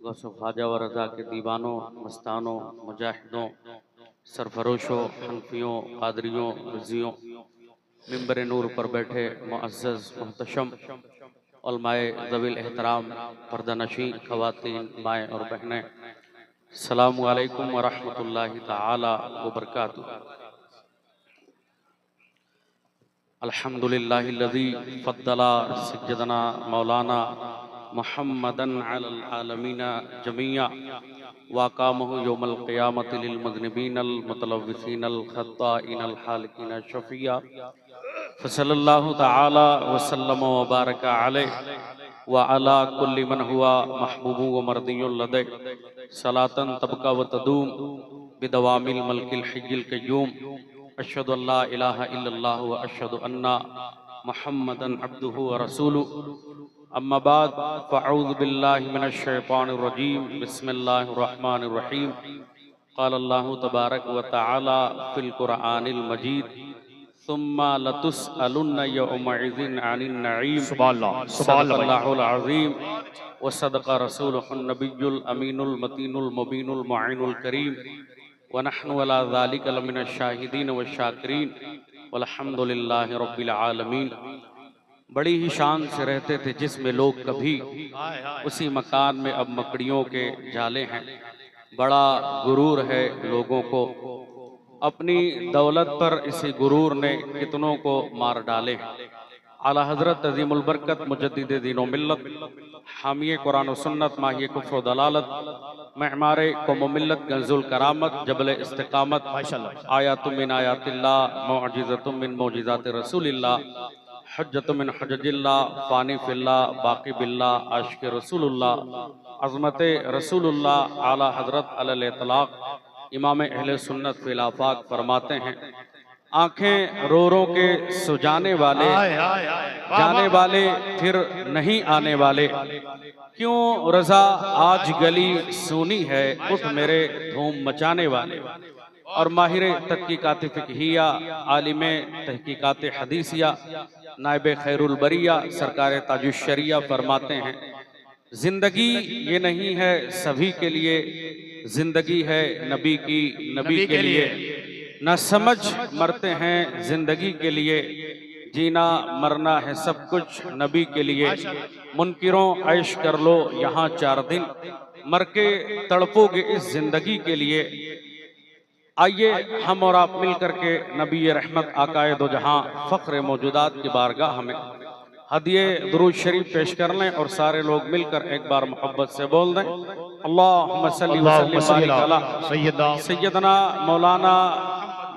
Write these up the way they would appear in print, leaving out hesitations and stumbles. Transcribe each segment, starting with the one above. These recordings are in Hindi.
गौस ख्वाजा व रज़ा के दीवानों, मस्तानों, मुजाहिदों, सरफरोशों, हनफियों, कादरियों, रज़ियों, मिंबर नूर पर बैठे मुअज़्ज़ज़ मुहतशम उलमाए ज़वील एहतराम, पर्दानशीं ख़वातीन, माएँ और बहनें, अस्सलामु अलैकुम व रहमतुल्लाहि तआला व बरकातुहू। अल्हम्दुलिल्लाहिल्लज़ी फ़द्दला सय्यदना मौलाना मुहम्मदन अलल आलमीना जमीआ वाक़ामहु यौमल क़ियामति लिल मुज़निबीनल मुतलव्विसीनल ख़त्ताइनल हालिकीन शफ़िया फ़सल्लल्लाहु तआला व सल्लम व बारक अलैहि व अला कुल्लि मन हुआ महबूबु व मर्दियुल लदै सलातन तबका व तदूम बिदवामिल मल्किल हय्यिल क़य्यूम अशहदु अल्ला इलाहा इल्लल्लाह व अशहदु अन्ना मुहम्मदन अब्दुहु व रसूलुहु। अम्मा बाद फ़अऊज़ु बिल्लाहि मिनश शैतानिर रजीम बिस्मिल्लाहिर रहमानिर रहीम। क़ाल अल्लाहु तबारक व तआला फ़िल क़ुरआनिल मजीद सुम्मा लतुस्अलुन्ना यौमइज़िन अनिन नईम। सदक़ल्लाहुल अज़ीम व सदक़ रसूलुहुन नबियुल अमीनुल मतीनुल मुबीनुल मुईनुल करीम व नहनु अला ज़ालिका लमिनश शाहिदीन व शाकिरीन वल्हम्दुलिल्लाहि रब्बिल आलमीन। बड़ी ही शान से रहते थे जिसमें लोग कभी, उसी मकान में अब मकड़ियों के जाले हैं। बड़ा गुरूर है लोगों को, अपनी दौलत पर इसी गुरूर ने कितनों को मार डाले हैं। आला हज़रत अज़ीमुल बरकत मुजद्दिद दीन व मिल्लत, हामिए कुरान व सुन्नत, माहिए कुफ्र व दलालत, महमारे कौम व मिल्लत, गंजुल करामत, जबल इस्तिकामत, आयातुम मिन आयातिल्लाह, मुअजिज़तुम मिन मुअजिज़ाति रसूलिल्लाह, हज्जतुम मिन हज्जिल्लाह, फ़ानी फिल्लाह, बाक़ी बिल्लाह, आशिक़ रसूलुल्लाह, अज़मत रसूलुल्लाह, आला हज़रत अलल इतलाक़ इमाम अहले सुन्नत फ़िल आफ़ाक़ फरमाते हैं, आँखें रो रो के सुजाने वाले, जाने वाले फिर नहीं आने वाले, क्यों रज़ा आज गली सूनी है, उठ मेरे धूम मचाने वाले। और माहिर तहक़ीक़ात फ़िक़हिया, आलिम तहक़ीक़ात हदीसिया, नायब खैरुल बरिया सरकार ताजुश्शरिया फरमाते हैं, जिंदगी ये नहीं है सभी के लिए, जिंदगी है नबी की नबी के लिए। न समझ मरते हैं जिंदगी के लिए, जीना मरना है सब कुछ नबी के लिए। मुनकिरों ऐश कर लो यहाँ 4 दिन, मर के तड़पोगे इस जिंदगी के लिए। आइए हम और आप मिल करके नबी रहमत आकाए दो जहां फ़ख्र मौजूदात की बारगाह में हदिये दुरूद शरीफ पेश कर लें और सारे लोग मिलकर एक बार मोहब्बत से बोल दें, अल्लाहुम्मा सल्ली व सल्लिम अला सय्यदना मौलाना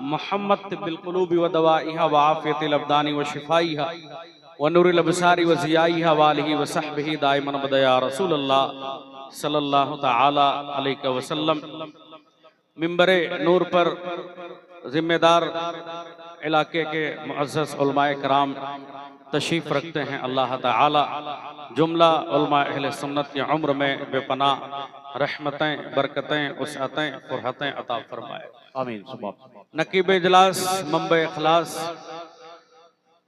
मुहम्मद बिल क़ुलूबि व दवाइहा व आफ़ियतिल अब्दानी व शिफ़ाइहा व नूरिल अब्सारी व ज़ियाइहा व आलिहि व सहबिही दाइमन अबदा या रसूलल्लाह सल्लल्लाहु तआला अलैहि वसल्लम। मिंबरे नूर पर जिम्मेदार इलाके के मुअज़्ज़ज़ उलमाए कराम तशरीफ़ रखते हैं। अल्लाह ताला जुमला उलमा अहले सुन्नत की उम्र में बेपनाह रहमतें, बरकतें, उसअतें, फ़ुरहतें अता फरमाए, आमीन। नकीब इजलास, मंबे इखलास,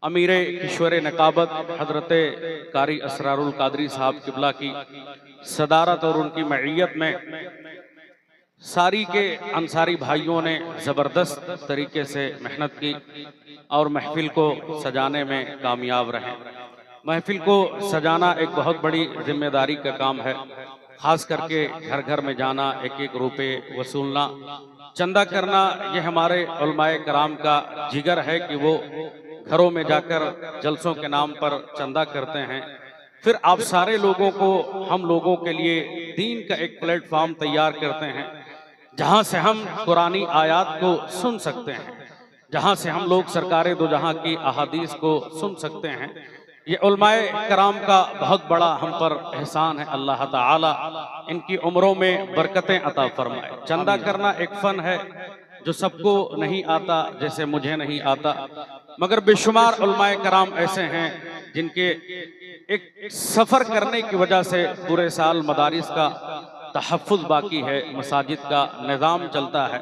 अमीरे किश्वर नकाबत हज़रत कारी असरारुल कादरी साहब किबला की सदारत और उनकी मईयत में सारी के अंसारी भाइयों ने ज़बरदस्त तरीके से मेहनत की और महफिल को सजाने में कामयाब रहे। महफिल को सजाना एक बहुत बड़ी जिम्मेदारी का काम है, ख़ास करके घर घर में जाना, एक एक रुपये वसूलना, चंदा करना, ये हमारे उलमाए कराम का जिगर है कि वो घरों में जाकर जलसों के नाम पर चंदा करते हैं। फिर आप सारे लोगों को, हम लोगों के लिए दीन का एक प्लेटफॉर्म तैयार करते हैं जहां से हम कुरानी आयात को सुन सकते हैं, जहां से हम लोग सरकारे दो जहां की अहादीस को सुन सकते हैं। ये उलमाए कराम का बहुत बड़ा हम पर एहसान है। अल्लाह ताला इनकी उम्रों में बरकतें अता फरमाए। चंदा करना एक फन है जो सबको नहीं आता, जैसे मुझे नहीं आता, मगर बेशुमार उलमाए कराम ऐसे हैं जिनके एक सफर करने की वजह से पूरे साल मदारिस का तहफ़्फ़ुज़ बाकी है, मसाजिद का निज़ाम चलता है।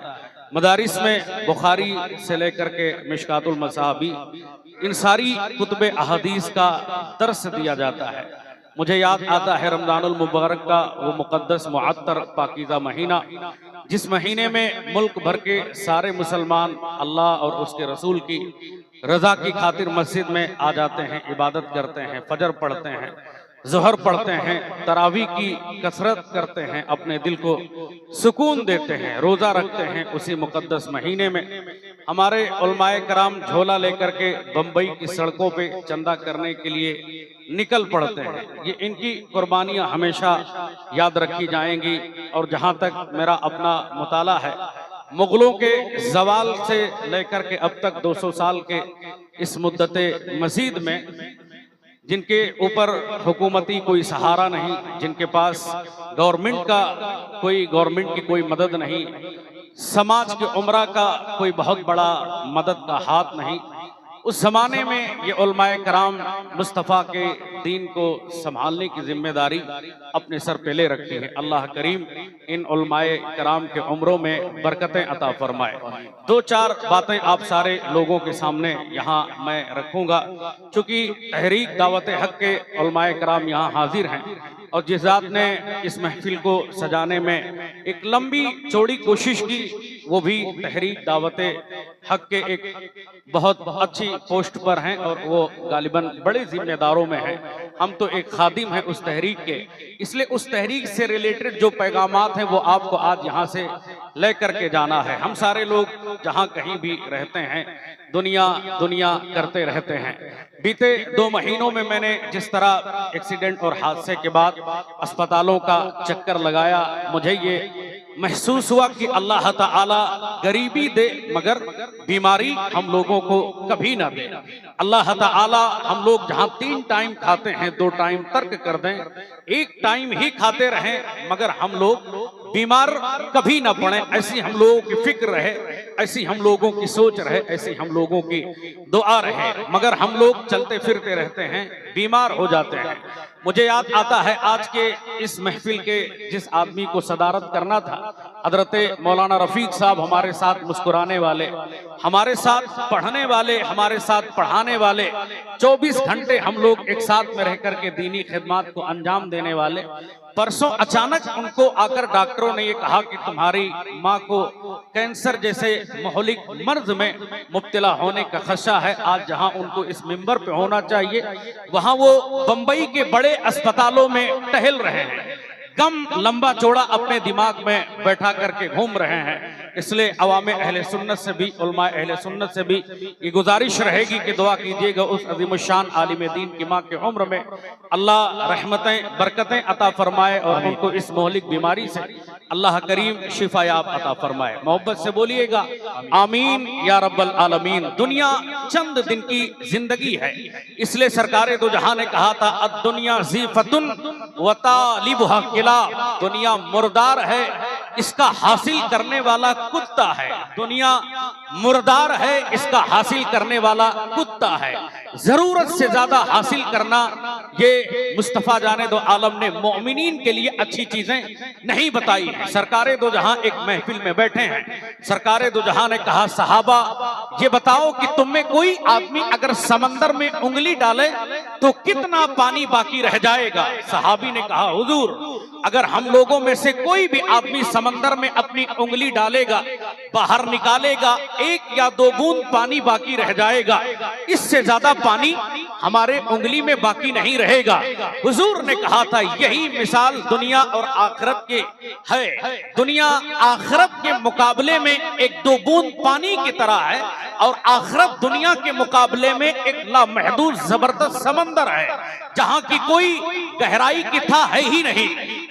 मदारिस में बुखारी से लेकर के मिशकातुल मसाबी, इन सारी कुतुब अहादीस का दर्स दिया जाता है। मुझे याद आता है रमजानुल मुबारक का वो मुकद्दस मुअत्तर पाकीज़ा महीना, जिस महीने में मुल्क भर के सारे मुसलमान अल्लाह और उसके रसूल की रजा की खातिर मस्जिद में आ जाते हैं, इबादत करते हैं, फजर पढ़ते हैं, ज़ोहर पढ़ते हैं, तरावी की कसरत करते हैं, अपने दिल को सुकून देते हैं, रोज़ा रखते हैं। उसी मुकद्दस महीने में हमारे उलमाए कराम झोला लेकर के बम्बई की सड़कों पे चंदा करने के लिए निकल पड़ते हैं। ये इनकी कुर्बानियाँ हमेशा याद रखी जाएंगी। और जहाँ तक मेरा अपना मुताला है, मुगलों के जवाल से लेकर के अब तक 200 साल के इस मुद्दते मजीद में जिनके ऊपर हुकूमती कोई सहारा नहीं, जिनके पास गवर्नमेंट की कोई मदद नहीं, समाज के उमरा का कोई बहुत बड़ा मदद का हाथ नहीं, उस जमाने में ये उलमाए कराम मुस्तफ़ा के दीन को संभालने की जिम्मेदारी अपने सर पे ले रखी है। अल्लाह करीम इन उलमाए कराम के उम्रों में बरकतें अता फरमाए। दो चार बातें आप सारे लोगों के सामने यहाँ मैं रखूंगा, क्योंकि तहरीक दावत हक के उलमाए कराम यहाँ हाजिर हैं और जिस ज़ात ने इस महफिल को सजाने में एक लंबी चौड़ी कोशिश की, वो भी तहरीक दावत हक के एक बहुत अच्छी पोस्ट पर हैं और वो गालिबन बड़े जिम्मेदारों में हैं। हम तो एक खादिम हैं उस तहरीक के, इसलिए उस तहरीक से रिलेटेड जो पैगामात हैं वो आपको आज यहाँ से ले करके जाना है। हम सारे लोग जहाँ कहीं भी रहते हैं, दुनिया दुनिया करते रहते हैं। बीते 2 महीनों में मैंने जिस तरह एक्सीडेंट और हादसे के बाद अस्पतालों का चक्कर लगाया, मुझे ये महसूस हुआ कि अल्लाह ताला गरीबी दे मगर बीमारी हम लोगों को कभी ना दे। अल्लाह ताला हम लोग जहाँ 3 टाइम खाते हैं 2 टाइम तर्क कर दें, 1 टाइम ही खाते रहें, मगर हम लोग बीमार कभी ना पड़े, ऐसी हम लोगों की फिक्र रहे, ऐसी हम लोगों की सोच रहे, ऐसी हम लोगों की दुआ रहे, मगर हम लोग चलते फिरते रहते हैं, बीमार हो जाते हैं। मुझे याद आता है आज के इस महफिल के जिस आदमी को सदारत करना था, हजरत मौलाना रफीक साहब, हमारे साथ मुस्कुराने वाले, हमारे साथ पढ़ने वाले, हमारे साथ पढ़ाने वाले, 24 घंटे हम लोग एक साथ में रह करके दीनी खिदमत को अंजाम देने वाले। परसों अचानक उनको आकर डॉक्टरों ने ये कहा कि तुम्हारी माँ को कैंसर जैसे महलिक मर्ज में मुब्तला होने का खदशा है। आज जहां उनको इस मिंबर पे होना चाहिए, वहां वो बंबई के बड़े अस्पतालों में टहल रहे हैं, गम लंबा चौड़ा अपने दिमाग में बैठा करके घूम रहे हैं। इसलिए अवाम अहले सुन्नत से भी, उलमा अहले सुन्नत से भी ये गुजारिश रहेगी कि दुआ कीजिएगा उस अज़ीमुश्शान आलिम दीन की माँ के उम्र में अल्लाह रहमतें बरकतें अता फरमाए और उनको इस मोहलिक बीमारी से अल्लाह करीम शिफायाब अता फरमाए। मोहब्बत से बोलिएगा आमीन या रब्बल आलमीन। दुनिया चंद दिन की जिंदगी है, इसलिए सरकारे दो जहां ने कहा था अद्दुनिया ज़ीफ़तुन व तालिबुहा किलाब, दुनिया मुर्दार है, इसका हासिल करने वाला कुत्ता है। दुनिया मुर्दार है, इसका हासिल करने वाला कुत्ता है। जरूरत से ज्यादा हासिल करना ये मुस्तफा जाने दो आलम ने मोमिनीन के लिए अच्छी चीजें नहीं बताई है। सरकारे दो जहां एक महफिल में बैठे हैं, सरकारे दो जहां ने कहा सहाबा ये बताओ कि तुम में कोई आदमी अगर समंदर में उंगली डाले तो कितना पानी बाकी रह जाएगा। सहाबी ने कहा हुजूर अगर हम लोगों में से कोई भी आदमी समंदर में अपनी उंगली डालेगा, बाहर निकालेगा, 1 या 2 बूंद पानी बाकी रह जाएगा, इससे ज्यादा पानी हमारे उंगली में बाकी नहीं रहेगा। हुजूर ने कहा था यही मिसाल दुनिया और आखिरत के है। दुनिया आखिरत के मुकाबले में 1-2 बूंद पानी की तरह है और आखिरत दुनिया के मुकाबले में एक लामहदूद जबरदस्त समंदर है जहां की कोई गहराई की था है ही नहीं।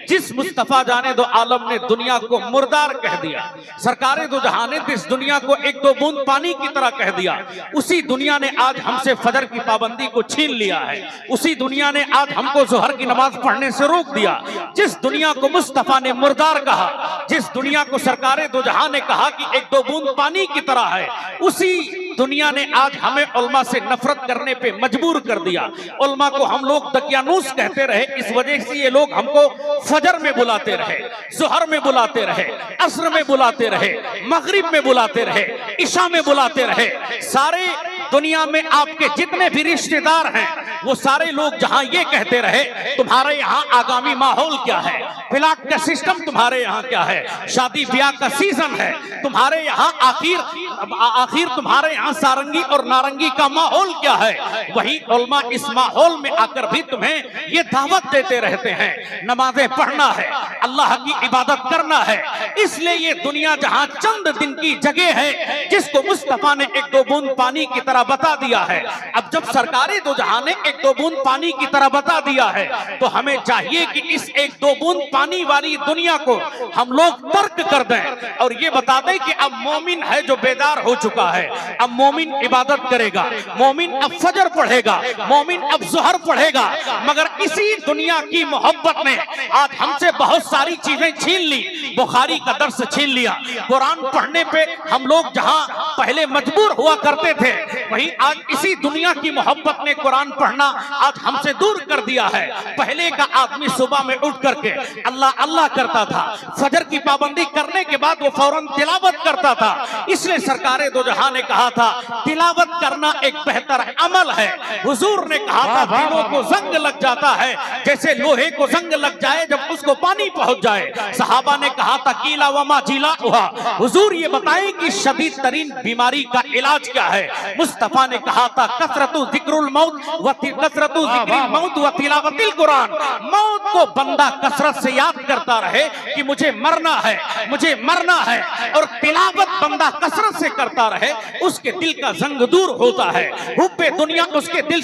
जिस मुस्तफा जाने दो आलम ने दुनिया को मुर्दार कह दिया, सरकारे दो जहां ने इस दुनिया को 1-2 बूंद पानी की तरह कह दिया, उसी दुनिया ने आज हमसे फजर की पाबंदी को छीन लिया है। उसी दुनिया ने आज हमको जोहर की नमाज पढ़ने से रोक दिया। जिस दुनिया को मुस्तफा ने मुर्दार कहा, जिस दुनिया को सरकारे दो जहां ने कहा कि 1-2 बूंद पानी की तरह है, उसी दुनिया ने आज हमें उल्मा से नफरत करने पे मजबूर कर दिया। उल्मा को हम लोग दकियानूस कहते रहे, इस वजह से ये लोग हमको फजर में बुलाते रहे, जोहर में बुलाते रहे, असर में बुलाते रहे, मगरिब में बुलाते रहे, इशा में बुलाते रहे। सारे दुनिया में आपके जितने भी रिश्तेदार हैं वो सारे लोग जहां ये कहते रहे तुम्हारे यहाँ आगामी माहौल क्या है, प्लाट का सिस्टम तुम्हारे यहाँ क्या है, शादी ब्याह का सीजन है तुम्हारे यहाँ, आखिर तुम्हारे यहाँ सारंगी और नारंगी का माहौल क्या है, वही उल्मा इस माहौल में आकर भी तुम्हें ये दावत देते रहते हैं नमाजें पढ़ना है, अल्लाह की इबादत करना है। इसलिए ये दुनिया जहां चंद दिन की जगह है जिसको मुस्तफा ने एक दो बूंद पानी की तरह बता दिया है, अब जब सरकारे दो जहां ने एक दो बूंद पानी की तरह बता दिया है तो हमें चाहिए कि इस एक दो बूंद पानी वाली दुनिया को हम लोग तर्क कर दें और ये बता दें कि अब मोमिन है जो बेदार हो चुका है, अब मोमिन इबादत करेगा, मोमिन अब फजर पढ़ेगा, मोमिन अब ज़ोहर पढ़ेगा। मगर इसी दुनिया की मोहब्बत ने आज हमसे बहुत सारी चीजें छीन ली, बुखारी का दर्स छीन लिया, कुरान पढ़ने पे हम लोग जहां पहले मजबूर हुआ करते थे वहीं आज इसी दुनिया की मोहब्बत ने कुरान पढ़ना आज हमसे दूर कर दिया है। पहले का आदमी सुबह में उठ करके अल्लाह अल्लाह करता था, फजर की पाबंदी करने के बाद वो फौरन तिलावत करता था। इसलिए सरकारे दो जहां ने कहा था तिलावत करना एक बेहतर अमल है। हुजूर ने कहा था दिलों को जंग लग जाता है जैसे लोहे को जंग लग जाए जब उसको पानी पहुंच जाए। सहाबा ने कहा था कीला वमा जिला हुआ, हुजूर ये बताएं कि शदीद तरीन बीमारी का इलाज क्या है। मुस्तफा ने कहा था कसरतु जिक्रुल मौत व कसरतु जिक्रिल मौत व तिलावतिल कुरान, मौत को बंदा कसरत से याद करता रहे कि मुझे मरना है, मुझे मरना है, और तिलावत बंदा कसरत से करता रहे उसके दिल का जंग दूर होता है, हुब्बे दुनिया उसके दिल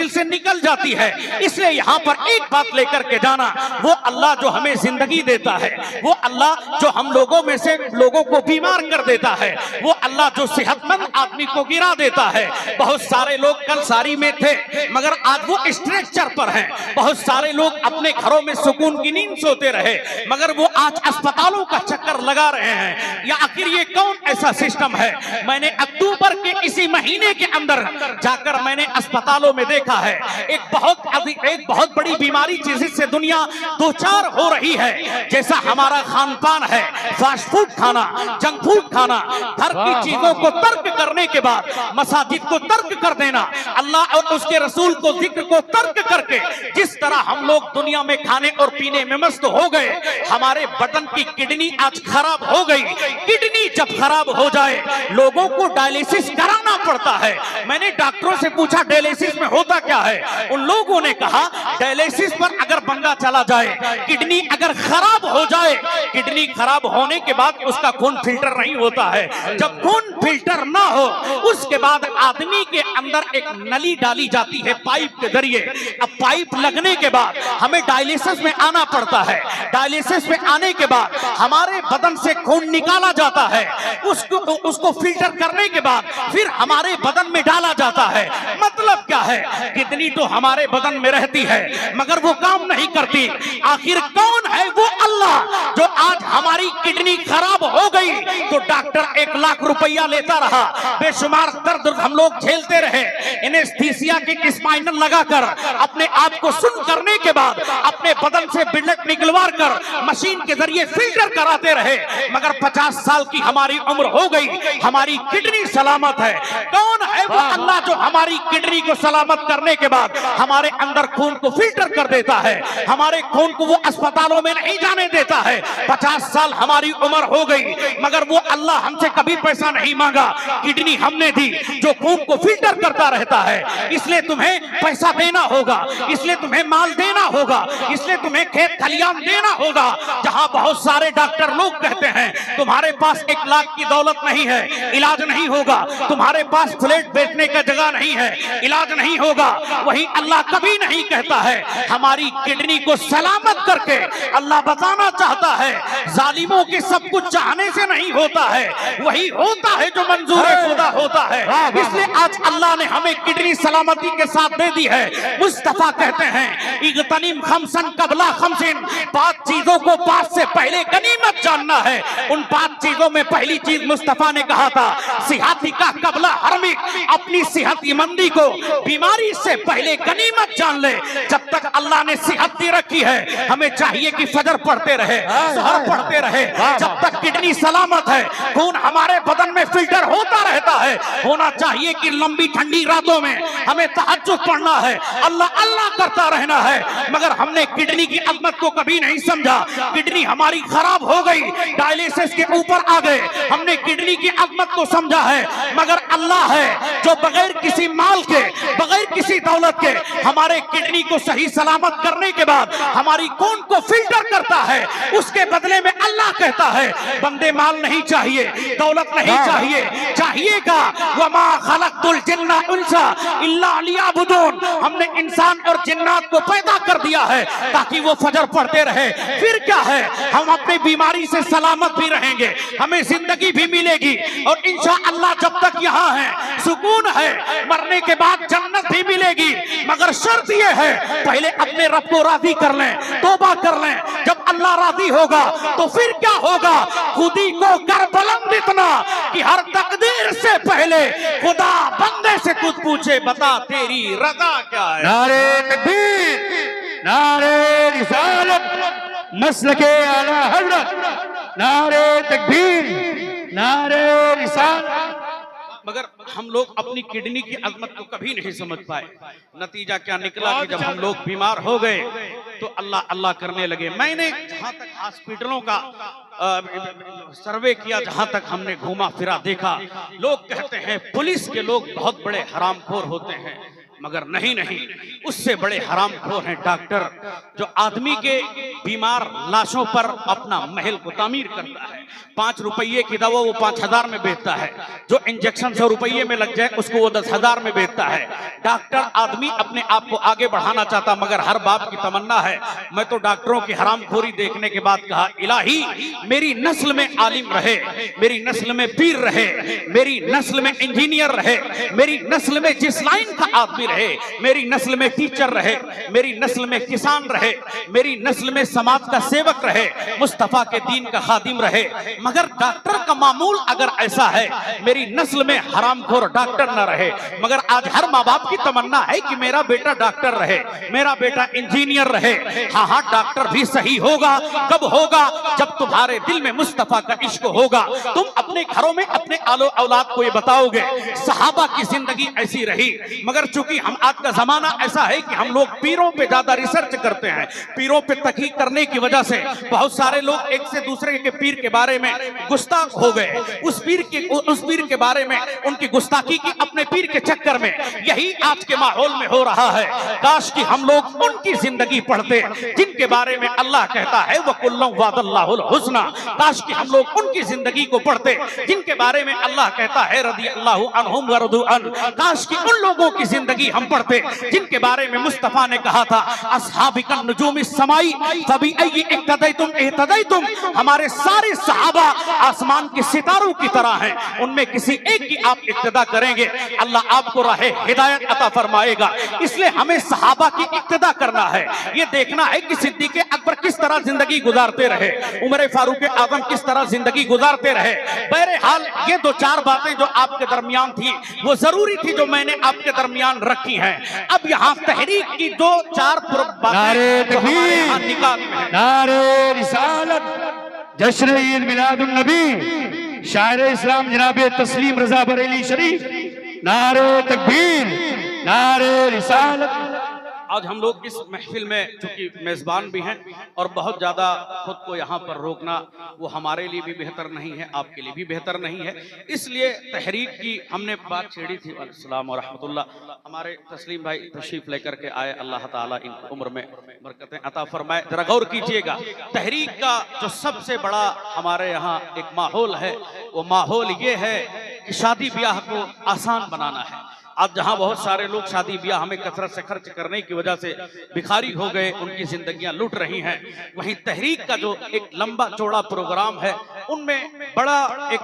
से निकल जाती है। इसलिए यहाँ पर एक बात लेकर के जाना, वो अल्लाह जो हमें जिंदगी देता है, वो अल्लाह जो हम लोगों में से लोगों को बीमार कर देता है, वो अल्लाह जो सेहतमंद आदमी को गिरा देता है। बहुत सारे लोग कल सारी में थे मगर आज वो स्ट्रेचर पर हैं, बहुत सारे लोग अपने घरों में सुकून की नींद सोते रहे मगर वो आज अस्पतालों का चक्कर लगा रहे हैं। या आखिर ये कौन ऐसा सिस्टम है? मैंने अक्टूबर के इसी महीने के अंदर जाकर मैंने अस्पतालों में देखा है एक बहुत बड़ी बीमारी जिससे दुनिया दो चार हो रही है। जैसा हमारा खान पान है, फास्ट फूड खाना, जंक फूड खाना, घर की चीजों को तर्क करने के बाद मसाजिद को तर्क कर देना, अल्लाह और उसके रसूल को जिक्र को तर्क करके जिस तरह हम लोग दुनिया में खाने और पीने में मस्त हो गए, हमारे बदन की किडनी आज खराब हो गई। किडनी जब खराब हो जाए लोगों को डायलिसिस कराना पड़ता है। मैंने डॉक्टरों से पूछा डायलिसिस में होता क्या है? उन लोगों ने कहा डायलिसिस पर अगर बंदा चला जाए, किडनी अगर खराब हो जाए, किडनी खराब होने के बाद उसका खून फिल्टर नहीं होता है। जब खून फिल्टर ना हो उसके बाद आदमी के अंदर एक नली डाली जाती है पाइप के जरिए। अब पाइप लगने के बाद हमें डायलिसिस में आना पड़ता है। डायलिसिस में आने के बाद हमारे बदन से खून निकाला जाता है, उसको फिल्टर करने के बाद फिर हमारे बदन में डाला जाता है। मतलब क्या है? किडनी तो हमारे बदन में रहती है मगर वो काम नहीं करती। आखिर कौन है? वो अल्लाह जो आज हमारी किडनी खराब हो गई तो डॉक्टर 1 लाख रुपया लेता रहा, बेशुमार दर्द हम लोग झेलते रहे, एनेस्थीसिया के स्पाइनल लगाकर अपने आप को सुन करने के बाद अपने बदन से ब्लड निकलवा कर मशीन के जरिए फिल्टर कराते रहे मगर 50 साल की हमारी उम्र हो गई, हमारी किडनी सलामत है। कौन है? वो अल्लाह जो हमारी किडनी को सलामत करने के बाद हमारे अंदर खून को फिल्टर कर देता है, हमारे खून को वो अस्पतालों में नहीं जाने देता है। 50 साल हमारी उम्र हो गई मगर वो अल्लाह हमसे कभी पैसा नहीं मांगा, किडनी हमने दी जो खून को फिल्टर करता रहता है। इसलिए तुम्हें पैसा देना होगा, इसलिए तुम्हें माल देना होगा, इसलिए तुम्हें खेत खलियान देना होगा। जहां बहुत सारे डॉक्टर लोग कहते हैं तुम्हारे पास 1 लाख की दौलत नहीं है, इलाज नहीं होगा, तुम्हारे पास फ्लैट बेचने का जगह नहीं है, इलाज नहीं होगा, वही अल्लाह कभी नहीं कहता है हमारी किडनी को सलामत करके अल्लाह बताना चाहता है जालिमों के सब कुछ चाहने से नहीं होता है, वही होता है जो मंजूर खुदा होता है। इसलिए आज अल्लाह ने हमें किडनी सलामती के साथ दे दी है। मुस्तफा कहते हैं इगतनिम खमसन कबला खमसिन, 5 चीजों को 5 से पहले गनीमत जानना है। उन 5 चीजों में पहली चीज मुस्तफा ने कहा था सिहाती का कबला हरमिक, अपनी सेहतमंदी को बीमारी से पहले गनीमत जान ले। जब तक अल्लाह ने सेहत दे रखी है हमें चाहिए कि फजर पढ़ते रहे, सहर पढ़ते रहे। जब तक किडनी सलामत है, खून हमारे बदन में फिल्टर होता होता रहता है। होना चाहिए कि लंबी ठंडी रातों में हमें तहज्जुद पढ़ना है, अल्लाह अल्लाह करता रहना है, मगर हमने किडनी की अजमत को कभी नहीं समझा। किडनी हमारी खराब हो गई, डायलिसिस के ऊपर आ गए, हमने किडनी की अजमत को समझा है, मगर अल्लाह है जो बगैर किसी माल के, बगैर किसी दौलत के हमारे किडनी को सही सलामत करने के बाद हमारी खून को फिल्टर करता है। उसके बदले में अल्लाह कहता है बंदे माल नहीं चाहिए, दौलत नहीं चाहिए, चाहिएगा वमा खलक़तुल जिन्ना उनसा इल्ला लियअबुदून। हमने इंसान और जिन्नात को पैदा कर दिया है ताकि वो फजर पढ़ते रहे। फिर क्या है, हम अपनी बीमारी से सलामत भी रहेंगे, हमें जिंदगी भी मिलेगी और इंशाअल्लाह जब तक यहाँ है सुकून है, मरने के बाद जन्नत भी मिलेगी। मगर शर्त ये है पहले अपने रब को राजी कर लें, तौबा कर लें। जब अल्लाह राजी होगा तो फिर क्या होगा, खुदी को कर बुलंद इतना कि हर तकदीर से पहले खुदा बंदे से खुद पूछे बता तेरी रजा क्या है। नारे तकबीर, नारे रिसालत, मसलके आला हज़रत, नारे तकबीर, नारे रिसालत। मगर हम लोग अपनी किडनी की अजमत को कभी नहीं समझ पाए। नतीजा क्या निकला कि जब हम लोग बीमार हो गए तो अल्लाह अल्लाह करने लगे। मैंने जहां तक हॉस्पिटलों का सर्वे किया, जहां तक हमने घूमा फिरा देखा, लोग कहते हैं पुलिस के लोग बहुत बड़े हरामखोर होते हैं, मगर नहीं नहीं, उससे बड़े हरामखोर हैं डॉक्टर जो आदमी के बीमार लाशों पर अपना महल को तामीर करता है। 5 रुपये की दवा वो 5000 में बेचता है, जो इंजेक्शन 100 रुपये में लग जाए उसको वो 10,000 में बेचता है। डॉक्टर आदमी अपने आप को आगे बढ़ाना चाहता, मगर हर बाप की तमन्ना है। मैं तो डॉक्टरों की हरामखोरी देखने के बाद कहा इलाही मेरी नस्ल में आलिम रहे, मेरी नस्ल में पीर रहे, मेरी नस्ल में इंजीनियर रहे, मेरी नस्ल में जिस लाइन का आदमी रहे, मेरी नस्ल में टीचर रहे, मेरी नस्ल में किसान रहे, मेरी नस्ल में समाज का सेवक रहे, मुस्तफा के दीन का खादिम रहे। मगर डॉक्टर का मामूल अगर ऐसा है, मेरी नस्ल में हरामखोर डॉक्टर न रहे। मगर आज हर माँ बाप की तमन्ना है कि मेरा बेटा डॉक्टर रहे, मेरा बेटा इंजीनियर रहे। हाँ हाँ, डॉक्टर भी सही होगा, कब होगा, जब तुम्हारे दिल में मुस्तफा का इश्क होगा। तुम अपने घरों में अपने आलो औलाद को ये बताओगे सहाबा की जिंदगी ऐसी रही। मगर चूंकि हम आज का जमाना ऐसा है कि हम लोग पीरों पे ज्यादा रिसर्च करते हैं, पीरों पे तहकीक करने की वजह से बहुत सारे लोग एक से दूसरे के पीर के बारे में गुस्ताख हो गए। उस पीर के बारे में उनकी गुस्ताखी की अपने पीर के चक्कर में, यही आज के माहौल में हो रहा है। काश कि हम लोग उनकी जिंदगी पढ़ते जिनके बारे में अल्लाह कहता है वकुल्लुम वादल्लाहुल हुस्ना। काश कि हम लोग उनकी जिंदगी को पढ़ते जिनके बारे में अल्लाह कहता है रदियल्लाहु अन्हुम व रदू अन। काश कि उन लोगों की जिंदगी हम पढ़ते जिनके बारे में मुस्तफा ने कहा था अस्हाबिकन नुजूमिस समाई फबी अय्यि इक्तदैतुम इहतदैतुम। हमारे सारे सहाबा आसमान के सितारों की तरह हैं, उनमें किसी एक की आप इक्तदा करेंगे अल्लाह आपको राहे हिदायत अता फरमाएगा। इसलिए हमें सहाबा की इक्तदा करना है, ये देखना है कि सिद्दीक़ अकबर किस तरह जिंदगी गुजारते रहे, उमर फारूक आजम किस तरह जिंदगी गुजारते रहे। बहरहाल ये 2-4 बातें जो आपके दरमियान थी वो जरूरी थी जो मैंने आपके दरमियान रखी हैं। अब यहाँ तहरीक की 2-4 बातें जो हमारे यहाँ निकाल में हैं। नारे रिसालत, जश्न ईद मिलादुन नबी, शायर इस्लाम जनाब तस्लीम रजा बरेली शरीफ, नारे तकबीर, नारे रिसालत। आज हम लोग इस महफिल में चूंकि मेजबान भी हैं और बहुत ज्यादा खुद को यहाँ पर रोकना वो हमारे लिए भी बेहतर नहीं है, आपके लिए भी बेहतर नहीं है। इसलिए तहरीक की हमने बात छेड़ी थी। अस्सलाम व रहमतुल्लाह। हमारे तस्लीम भाई तशरीफ लेकर के आए, अल्लाह ताला इन उम्र में बरकतें अता फरमाए। जरा गौर कीजिएगा, तहरीक का जो सबसे बड़ा हमारे यहाँ एक माहौल है, वो माहौल ये है कि शादी ब्याह को आसान बनाना है। अब जहां बहुत सारे लोग शादी ब्याह हमें कसरत से खर्च करने की वजह से भिखारी हो गए, उनकी जिंदगियां लूट रही हैं, वहीं तहरीक का जो एक लंबा चौड़ा प्रोग्राम है उनमें बड़ा एक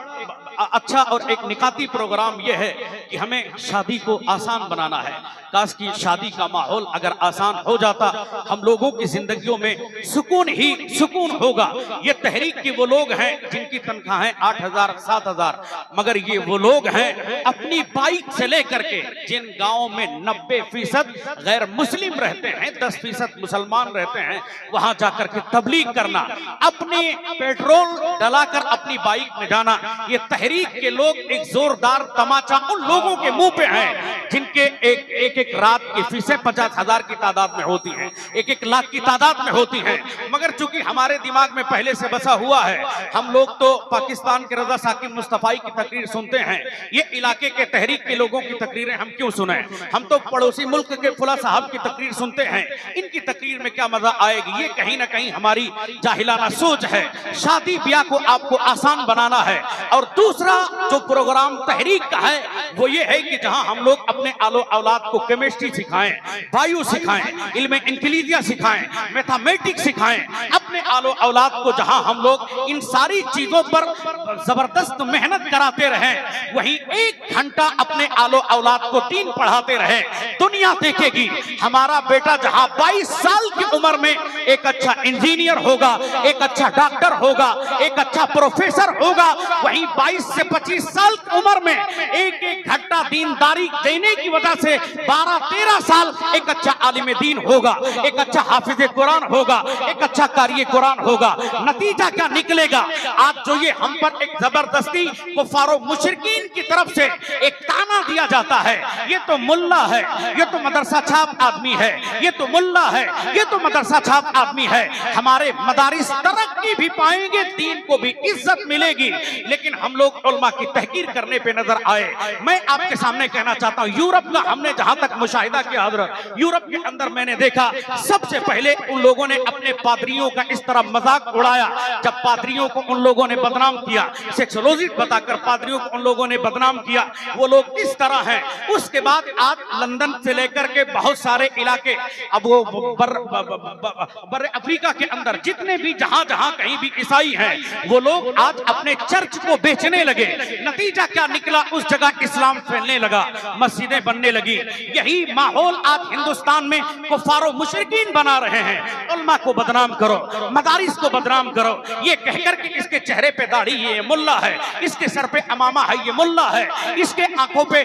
अच्छा और एक निकाती प्रोग्राम यह है कि हमें शादी को आसान बनाना है। काश की शादी का माहौल अगर आसान हो जाता, हम लोगों की जिंदगियों में सुकून ही सुकून होगा। ये तहरीक के वो लोग हैं जिनकी तनख्वाहें 8,000 7,000, मगर ये वो लोग हैं अपनी बाइक से लेकर के, जिन गाँव में 90% गैर मुस्लिम रहते हैं, 10% मुसलमान रहते हैं, वहां जाकर के तबलीग करना, अपने पेट्रोल डलाकर अपनी बाइक में जाना। ये तहरीक के लोग एक जोरदार तमाचा उन लोगों के मुंह पे है जिनके एक रात की फीसें 50,000 की तादाद में होती हैं, 1-1 लाख की तादाद में होती हैं। मगर चूंकि हमारे दिमाग में पहले से बसा हुआ है, हम लोग तो पाकिस्तान के रजा साकिब मुस्तफाई की तकरीर सुनते हैं, ये इलाके के तहरीक के लोगों की तकरीरें हम क्यों सुने? हम तो पड़ोसी मुल्क के फुला साहब की तकरीर सुनते हैं, इनकी तकरीर में क्या मजा आएगी? ये कहीं ना कहीं हमारी जाहिलाना सोच है। शादी ब्याह को आपको आसान बनाना है। और दूसरा जो प्रोग्राम तहरीक का है वो ये है कि जहां हम लोग अपने आलो औलाद को केमिस्ट्री सिखाएं, बायो सिखाएं, इल्म इंटेलिजेंस सिखाएं, मैथमेटिक्स सिखाएं, अपने आलो औलाद को जहां हम लोग इन सारी चीजों पर जबरदस्त मेहनत कराते रहें, वहीं 1 घंटा अपने आलो औलाद को दीन पढ़ाते रहें, दुनिया देखेगी हमारा बेटा जहां 22 साल की उम्र में एक अच्छा इंजीनियर होगा, एक अच्छा डॉक्टर होगा, एक अच्छा प्रोफेसर होगा, वहीं 22 से 25 साल की उम्र में एक घंटा दीनदारी देने की वजह से 12-13 साल एक अच्छा आलिम दीन होगा, एक अच्छा हाफिज कुरान होगा, एक अच्छा कारी कुरान होगा। नतीजा क्या निकलेगा? आज जो ये हम पर एक जबरदस्ती कुफारो मुशरिकीन की तरफ से एक ताना दिया जाता है, ये तो मुल्ला है, ये तो मदरसा छाप आदमी है, ये तो मुल्ला है, ये तो मदरसा छाप आदमी है। हमारे मदारिस तरक्की भी पाएंगे, दीन को भी इज्जत मिलेगी, लेकिन हम लोग उलमा की तहकीर करने पे नजर आए। मैं आपके सामने कहना चाहता हूं, यूरोप का हमने जहां तक मुशाहिदा किया हजरत, यूरोप के अंदर मैंने देखा सबसे पहले उन लोगों ने अपने पादरियों का इस तरह मजाक उड़ाया, जब पादरियों को उन लोगों ने बदनाम किया, सेक्सोलॉजी बताकर पादरियों को उन लोगों ने बदनाम किया, वो लोग इस तरह हैं। उसके बाद आज लंदन से लेकर के बहुत सारे इलाके, अब वो बर अफ्रीका के अंदर जितने भी जहां जहां कहीं भी ईसाई हैं, वो लोग आज अपने चर्च को बेचने लगे। नतीजा क्या निकला? उस जगह इस्लाम फैलने लगा, मस्जिदें बनने लगी। यही माहौल आज हिंदुस्तान में कुफारो मुशरिकीन बना रहे हैं। उल्मा को बदनाम करो, मदारिस को बदनाम करो, ये कहकर के इसके चेहरे पे दाढ़ी ये मुल्ला है, इसके सर पे अमामा है ये मुल्ला है, इसके आंखों पे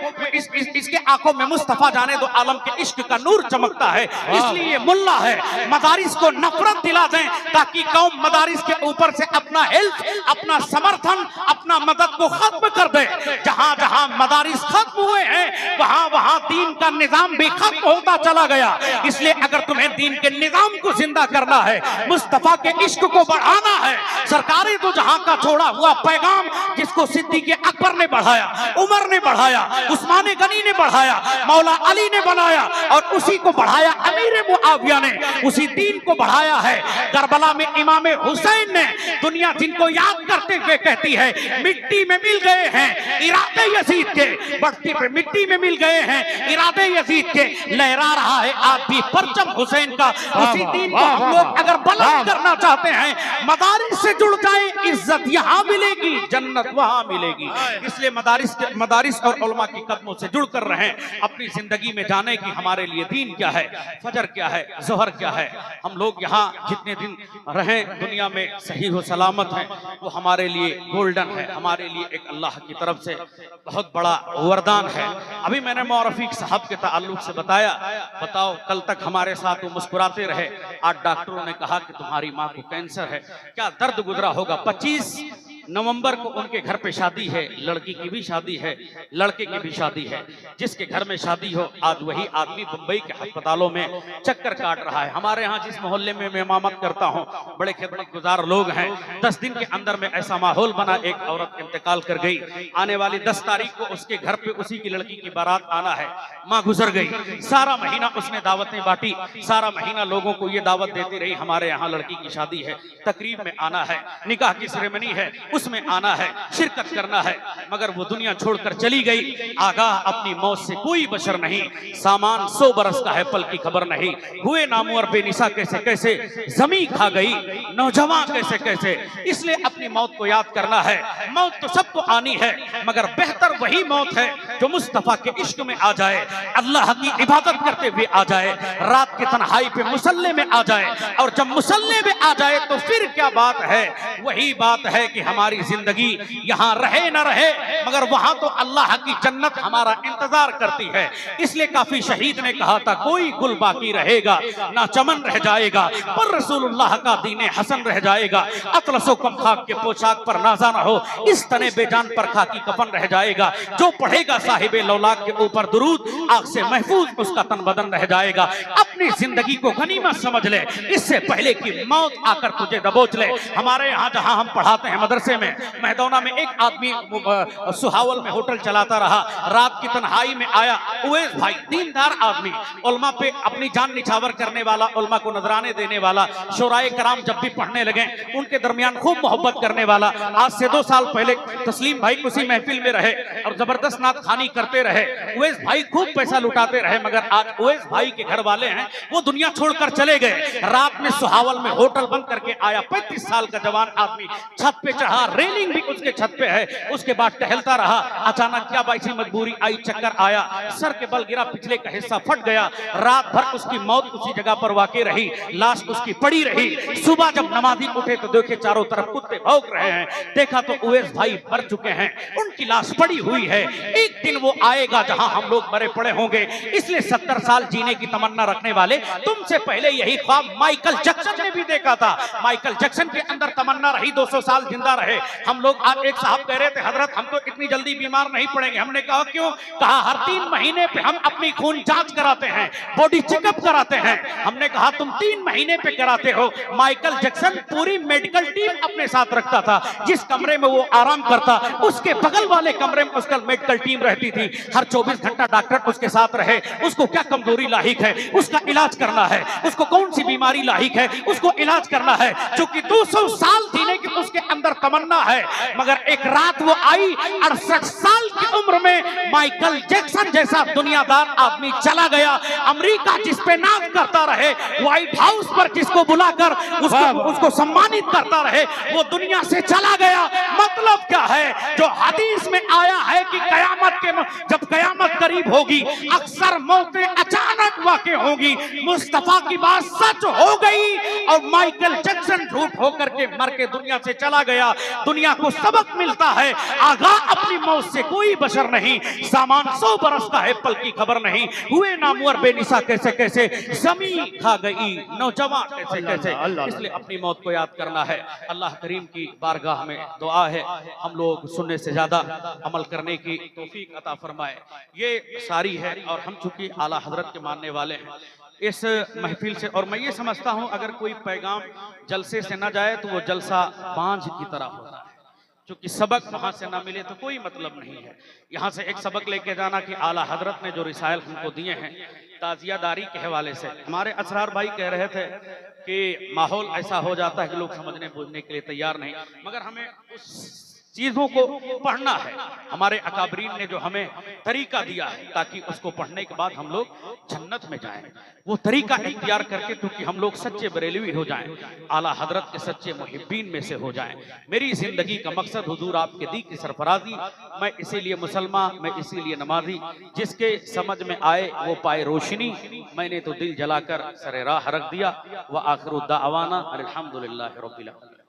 इसके आंखों में मुस्तफा जाने दो आलम के इश्क का नूर चमकता है, इसलिए ये मुल्ला है। मदारिस को नफरत दिला दें ताकि कौम मदारिस के ऊपर से अपना हेल्प, अपना समर्थन, अपना मदद को खत्म कर दे। जहां जहां मदारिस खत्म हुए हैं, वहां वहां दीन का निजाम भी खत्म होता चला गया। इसलिए अगर तुम्हें दीन के निजाम को जिंदा करना है, मुस्तफा के इश्क को बढ़ाना है, सरकारें तो जहां का छोड़ा हुआ पैगाम जिसको सिद्दीक़ अकबर ने बढ़ाया, उमर ने बढ़ाया, उस्मान गनी ने बढ़ाया, मौला अली ने बनाया, और उसी को बढ़ाया अमीर मुआविया ने, उसी दीन को बढ़ाया है। करबला में इमाम हुसैन ने, दुनिया जिनको याद करते हुए कहती है मिट्टी में मिल गए हैं इरादे यजीद के, बढ़ती पे मिट्टी में मिल गए हैं इरादे यजीद के, लहरा रहा है आज भी परचम हुसैन का। उसी दीन को हम लोग अगर बुलंद करना चाहते हैं, मदारिस से जुड़ जाए, इज्जत यहाँ मिलेगी, जन्नत वहाँ मिलेगी। इसलिए मदारिस और उलमा की कदमों से जुड़ कर रहें, अपनी जिंदगी में जाने की हमारे लिए दीन क्या है, फजर क्या है, जोहर क्या है। हम लोग यहाँ जितने दिन रहें दुनिया में सही हो सलामत हैं, वो हमारे लिए गोल्डन है, हमारे लिए एक अल्लाह की तरफ से बहुत बड़ा वरदान है। अभी मैंने मौरफीक साहब के ताल्लुक से बताया, बताओ कल तक हमारे साथ वो मुस्कुराते रहे, आज डॉक्टरों ने कहा कि तुम्हारी माँ को कैंसर है। क्या दर्द गुजरा होगा। 25 नवंबर को उनके घर पे शादी है, लड़की की भी शादी है, लड़के की भी शादी है। जिसके घर में शादी हो, आज वही आदमी मुंबई के अस्पतालों में चक्कर काट रहा है। हमारे यहाँ जिस मोहल्ले में मैं इमामत करता हूँ, बड़े खिदमत गुजार लोग हैं। 10 दिन के अंदर में ऐसा माहौल बना, एक औरत इंतकाल कर गई। आने वाली 10 तारीख को उसके घर पे उसी की लड़की की बारात आना है। माँ गुजर गई, सारा महीना उसने दावतें बांटी, सारा महीना लोगों को ये दावत देती रही, हमारे यहाँ लड़की की शादी है, तकरीब में आना है, निकाह की सेरेमनी है, उसमें आना है, शिरकत करना है। मगर वो दुनिया छोड़कर चली गई। आगाह अपनी मौत से कोई बशर नहीं, सामान 100 बरस का है, पल की खबर नहीं। हुए नामुअर बेनिसा कैसे कैसे, जमी खा गई नौजवान कैसे कैसे। इसलिए अपनी अपनी मौत को याद करना है। मौत तो सबको आनी है, मगर बेहतर वही मौत है जो मुस्तफा के इश्क में आ जाए, अल्लाह की इबादत करते हुए आ जाए, रात की तन्हाई पे मुसल्ले में आ जाए। और जब मुसल्ले में आ जाए तो फिर क्या बात है, वही बात है कि हमारी जिंदगी यहाँ रहे न रहे, मगर वहां तो अल्लाह की जन्नत हमारा इंतजार करती है। इसलिए काफी शहीद ने कहा था, कोई गुल बाकी रहेगा ना चमन रह जाएगा, पर रसूलुल्लाह का दीने हसन रह जाएगा। अतलसो कम खाक के पोशाक पर नाजा न हो, इस तने बेजान पर खाकी कफन रह जाएगा। जो पढ़ेगा साहिबे लौलाक के ऊपर दुरूद, आग से महफूज उसका तन बदन रह जाएगा। अपनी जिंदगी को गनीमत समझ ले, इससे पहले कि मौत आकर तुझे दबोच ले। हमारे यहाँ जहाँ हम पढ़ाते हैं मदरसे में, महदौना में एक आदमी सुहावल में होटल चलाता रहा, रात की तन्हाई में आया उवैस भाई, दीनदार आदमी, उल्मा पे अपनी जान निछावर करने वाला, उल्मा को नजराने देने वाला, शोराए कराम जब भी पढ़ने लगे उनके दरमियान खूब मोहब्बत करने वाला। आज से 2 साल पहले तस्लीम भाई उसी महफिल में रहे और जबरदस्त नात खानी करते रहे। उवैस भाई खूब पैसा लुटाते रहे, मगर आज उवैस भाई के घर वाले हैं वो दुनिया छोड़कर चले गए। रात में सुहावल में होटल बंद करके आया 35 साल का जवान आदमी, छत पे चढ़ा, रेलिंग भी उसके छत पे है, उसके बाद टहलता रहा। अचानक क्या बाइसी मजबूरी आई, चक्कर आया, सर के बल गिरा, पिछले का हिस्सा फट गया। रात भर उसकी मौत उसी जगह पर वाक़ई रही, लाश उसकी पड़ी रही। सुबह जब नमाजी उठे तो देखे चारों तरफ कुत्ते भौंक रहे हैं, देखा तो उवैस भाई मर चुके हैं, उनकी लाश पड़ी हुई है। एक दिन वो आएगा जहां हम लोग मरे पड़े होंगे। इसलिए 70 साल जीने की तमन्ना रखने वाले, तुमसे पहले यही ख्वाब माइकल जैक्सन ने भी देखा था। माइकल जैक्सन के अंदर तमन्ना रही 200 साल जिंदा रहे। हम लोग आज, एक साहब कह रहे थे, हजरत हम तो इतनी जल्दी बीमार नहीं पड़ेंगे। हमने कहा क्यों? कहा हर 3 महीने पे हम अपनी खून जांच कराते हैं, बॉडी चेकअप कराते हैं। हमने कहा तुम 3 महीने पे कराते हो। माइकल जैक्सन पूरी मेडिकल टीम अपने साथ रखता था, जिस कमरे में वो आराम करता उसके बगल वाले कमरे में उसका मेडिकल टीम रहती थी। हर 24 घंटा डॉक्टर उसके साथ रहे, उसको क्या कमजोरी लाहिक है उसका इलाज करना है, उसको कौन सी बीमारी लाहिक है उसको इलाज करना है। क्योंकि 200 साल जीने की उसके अंदर तमन्ना है, मगर एक रात वो आई 68 साल की उम्र में माइकल जैक्सन जैसा दुनियादार आदमी चला गया। अमेरिका जिस पे नाज करता रहे, व्हाइट हाउस पर जिसको बुलाकर उसको सम्मानित करता रहे, वो दुनिया से चला गया। मतलब क्या है? जो हदीस में आया है कि जब कयामत करीब होगी, अक्सर मौतें अचानक वाक़ई होगी। मुस्तफा की बात सच हो गई और माइकल जैक्सन झूठ होकर के मर के दुनिया से चला गया। दुनिया को सबक मिलता है, आगा अपनी मौत से कोई बशर नहीं। सामान 100 बरस का है, पल की खबर नहीं। हुए नामुअर बेनिसा कैसे कैसे, जमीन खा गई नौजवान कैसे कैसे। इसलिए अपनी मौत को याद करना है। अल्लाह करीम की बारगाह में दुआ है हम लोग सुनने से ज्यादा अमल करने की तौफीक अता फरमाए। ये सारी है, और हम चूंकि आला हजरत के मानने वाले हैं इस महफिल से, और मैं ये समझता हूँ अगर कोई पैगाम जलसे से न जाए तो वो जलसा बांझ की तरह होता है। क्योंकि सबक वहां से ना मिले तो कोई मतलब नहीं है। यहाँ से एक सबक लेके जाना कि आला हजरत ने जो रिसाइल हमको दिए हैं ताजियादारी के हवाले से। हमारे असरार भाई कह रहे थे कि माहौल ऐसा हो जाता है कि लोग समझने बूझने के लिए तैयार नहीं, मगर हमें उस चीजों को पढ़ना है। हमारे अकाबरीन ने जो हमें तरीका दिया है ताकि उसको पढ़ने के बाद हम लोग जन्नत में जाएं, वो तरीका इख्तियार करके, क्योंकि हम लोग सच्चे बरेलवी हो जाएं, आला हजरत के सच्चे मुहिब्बीन में से हो जाएं। मेरी जिंदगी का मकसद हुजूर आपके दी की सरफराजी। मैं इसीलिए मुसलमान, मैं इसीलिए नमाजी, जिसके समझ में आए वो पाए रोशनी। मैंने तो दिल जलाकर सरे राह रख दिया। व आखिरु दावाना अल्हम्दुलिल्लाहि रब्बिल आलमीन।